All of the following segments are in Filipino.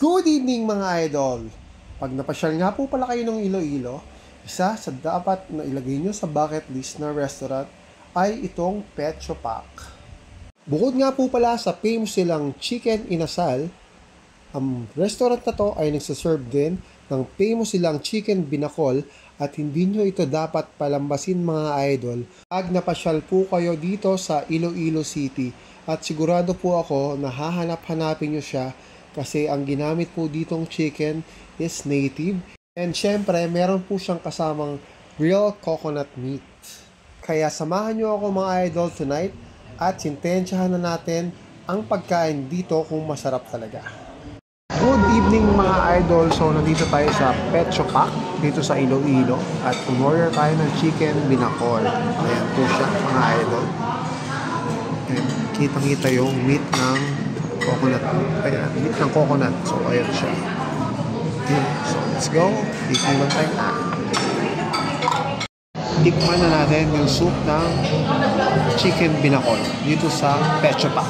Good evening mga idol! Pag napasyal nga po pala kayo ng Iloilo, isa sa dapat na ilagay nyo sa bucket list na restaurant ay itong Pecho Pac. Bukod nga po pala sa famous silang chicken inasal, ang restaurant na to ay nagsaserve din ng famous silang chicken binakol at hindi nyo ito dapat palambasin mga idol pag napasyal po kayo dito sa Iloilo City at sigurado po ako na hahanap-hanapin nyo siya kasi ang ginamit po ditong chicken is native. And syempre, meron po siyang kasamang real coconut meat. Kaya samahan nyo ako mga idol tonight at sintensyahan na natin ang pagkain dito kung masarap talaga. Good evening mga idol. So nandito tayo sa Pecho Pac dito sa Iloilo at umorder tayo ng chicken binakol. Ayan po siya mga idol. And kitang-kita yung meat ng coconut. Ayan, meat ng coconut. So, ayan siya. Okay, so, let's go. Tikman tayo na. Tikman na natin yung soup ng chicken binakol dito sa Pecho Pac.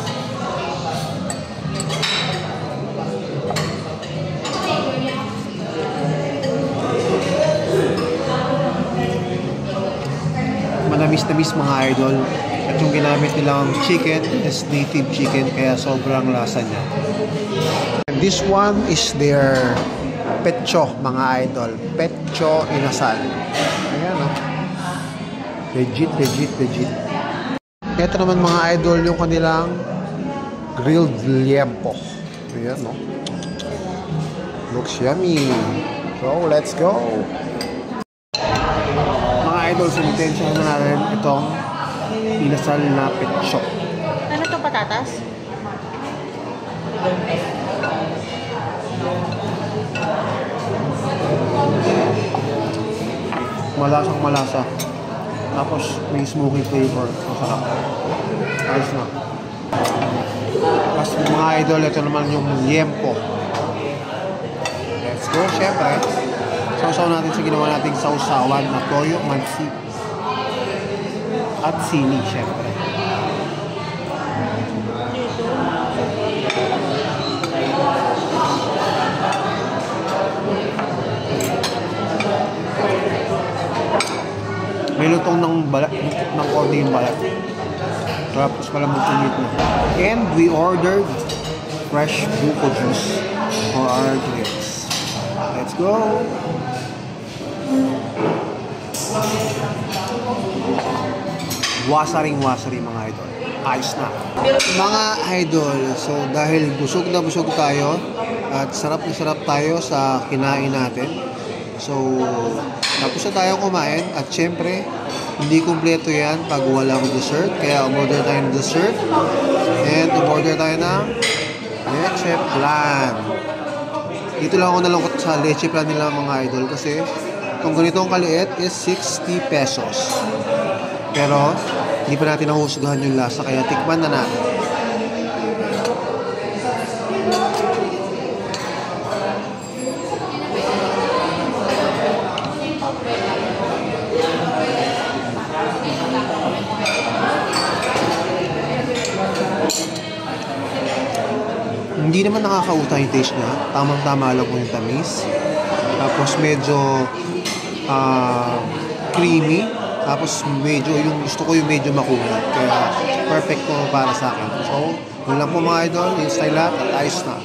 Manamis-namis mga idol. At yung ginamit nilang chicken is native chicken kaya sobrang lasa niya. And this one is their pecho mga idol. Pecho inasal. Ayan o. Legit. Ito naman mga idol yung kanilang grilled liempo. Ayan o. Looks yummy. So let's go. Mga idol, sinitensyahan na natin itong inasal na pecho. Ano to, patatas? Malasang malasa. Tapos may smoky flavor. Masarap. Ayos na. Tapos mga idol, ito naman yung liempo. Let's go, syempre. Sausaw natin sa ginawa nating sausawan na toyo, mansi at sili, syempre. May lutong ng balat, ng konti yung balat. Tapos malamang tumit na. And we ordered fresh buko juice for our drinks. Let's go! Wasaring-wasari mga idol. Ayos na. Mga idol, so dahil busog na busog tayo at sarap na sarap tayo sa kinain natin. So, tapos na tayo kumain at syempre, hindi kumpleto yan pag walang dessert. Kaya umorder tayo ng dessert and umorder tayo ng leche plan. Dito lang ako nalungkot sa leche plan nila mga idol kasi kung ganitong kaliit is 60 pesos. Pero, hindi pa natin nahusgahan yung lasa, kaya tikman na natin. Hindi naman nakakautay yung taste niya. Tamang-tama lang po yung tamis. Tapos medyo creamy. Tapos medyo, yung gusto ko yung medyo makunat. Kaya perfect po para sa akin. So, yun lang po mga idol. Yung style lahat at ayos na.